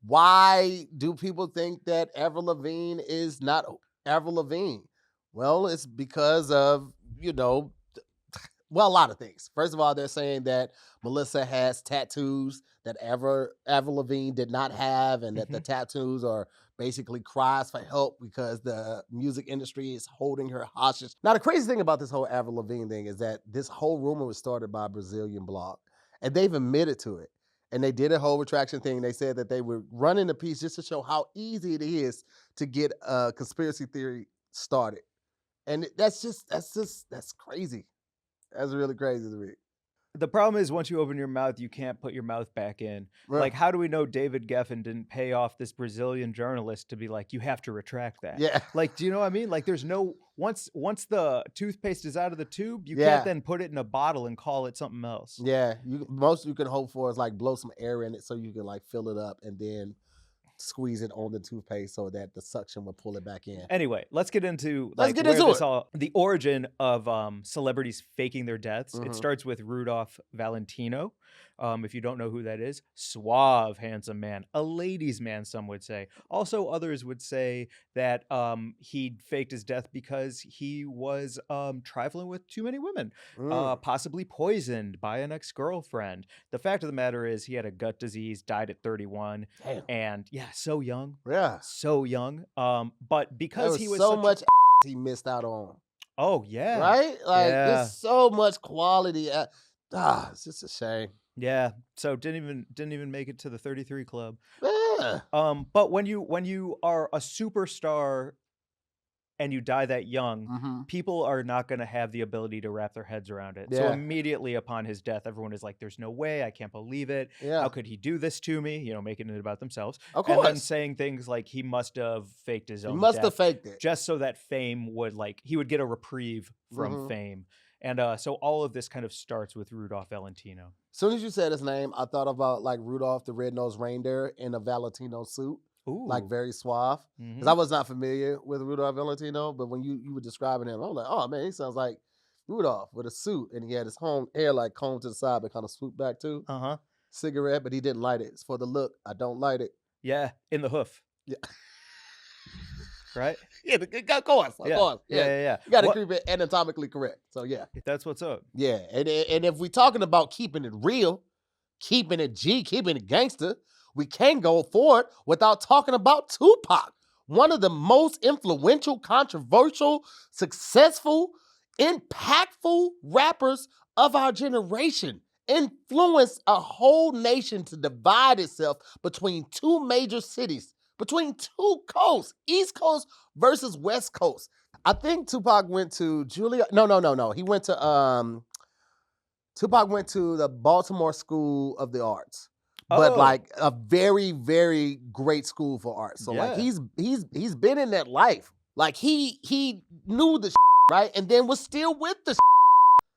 Why do people think that Avril Lavigne is not Avril Lavigne? Well, it's because of, well, a lot of things. First of all, they're saying that Melissa has tattoos that Avril Lavigne did not have, and that the Mhm. tattoos are basically cries for help because the music industry is holding her hostage. Now, the crazy thing about this whole Avril Lavigne thing is that this whole rumor was started by a Brazilian blog, and they've admitted to it. And they did a whole retraction thing. They said that they were running the piece just to show how easy it is to get a conspiracy theory started. And that's crazy. That's really crazy to me. The problem is once you open your mouth, you can't put your mouth back in. Yeah. Like, how do we know David Geffen didn't pay off this Brazilian journalist to be like, "You have to retract that." Yeah. Like, do you know what I mean? Like, there's no once the toothpaste is out of the tube, you can't Yeah. then put it in a bottle and call it something else. Yeah. Most you can hope for is like blow some air in it so you can like fill it up and then squeeze it on the toothpaste so that the suction will pull it back in. Anyway, let's get into Let's like get where into this it. all the origin of celebrities faking their deaths. It Mhm. starts with Rudolph Valentino. If you don't know who that is, suave, handsome man, a ladies' man, some would say. Also, others would say that he faked his death because he was trifling with too many women, Mm. possibly poisoned by an ex-girlfriend. The fact of the matter is, he had a gut disease, died at 31, Damn. and yeah, so young, Yeah. so young. But There because he was was so such a much he missed out on. oh yeah, Right? Like yeah, there's so much quality. It's just a shame. yeah. So didn't even make it to the 33 club. Yeah. But when you are a superstar and you die that young, Hmm. people are not going to have the ability to wrap their heads around it. So Yeah. immediately upon his death, everyone is like, "There's no way! I can't believe it! How Yeah. could he do this to me?" Making it about themselves, Of and then course. saying things like he must have faked his He own must have death faked it. just so that fame would like he would get a reprieve from Hmm. fame. And so all of this kind of starts with Rudolph Valentino. As soon as you said his name, I thought about like Rudolph the Red-Nosed Reindeer in a Valentino suit, like Ooh. very suave. Because I Mhm. was not familiar with Rudolph Valentino, but when you were describing him, I was like, oh man, he sounds like Rudolph with a suit, and he had his home hair like combed to the side, but kind of swooped back too. Uh-huh. Cigarette, but he didn't light it. It's for the look. I don't light it. Yeah, in the hoof, Yeah, right? yeah, of course, of Yeah. course. Yeah, Yeah, yeah, yeah. you got to What keep it anatomically correct. So yeah, that's what's up. yeah, and if we're talking about keeping it real, keeping it G, keeping it gangster, we can't go forward without talking about Tupac, one of the most influential, controversial, successful, impactful rappers of our generation. Influenced a whole nation to divide itself between two major cities, between two coasts, East Coast versus West Coast. I think Tupac went to Julia. No. Tupac went to the Baltimore School of the Arts, but Oh, like a very, very great school for art. So like yeah. he's been in that life. Like he knew the right, and then was still with the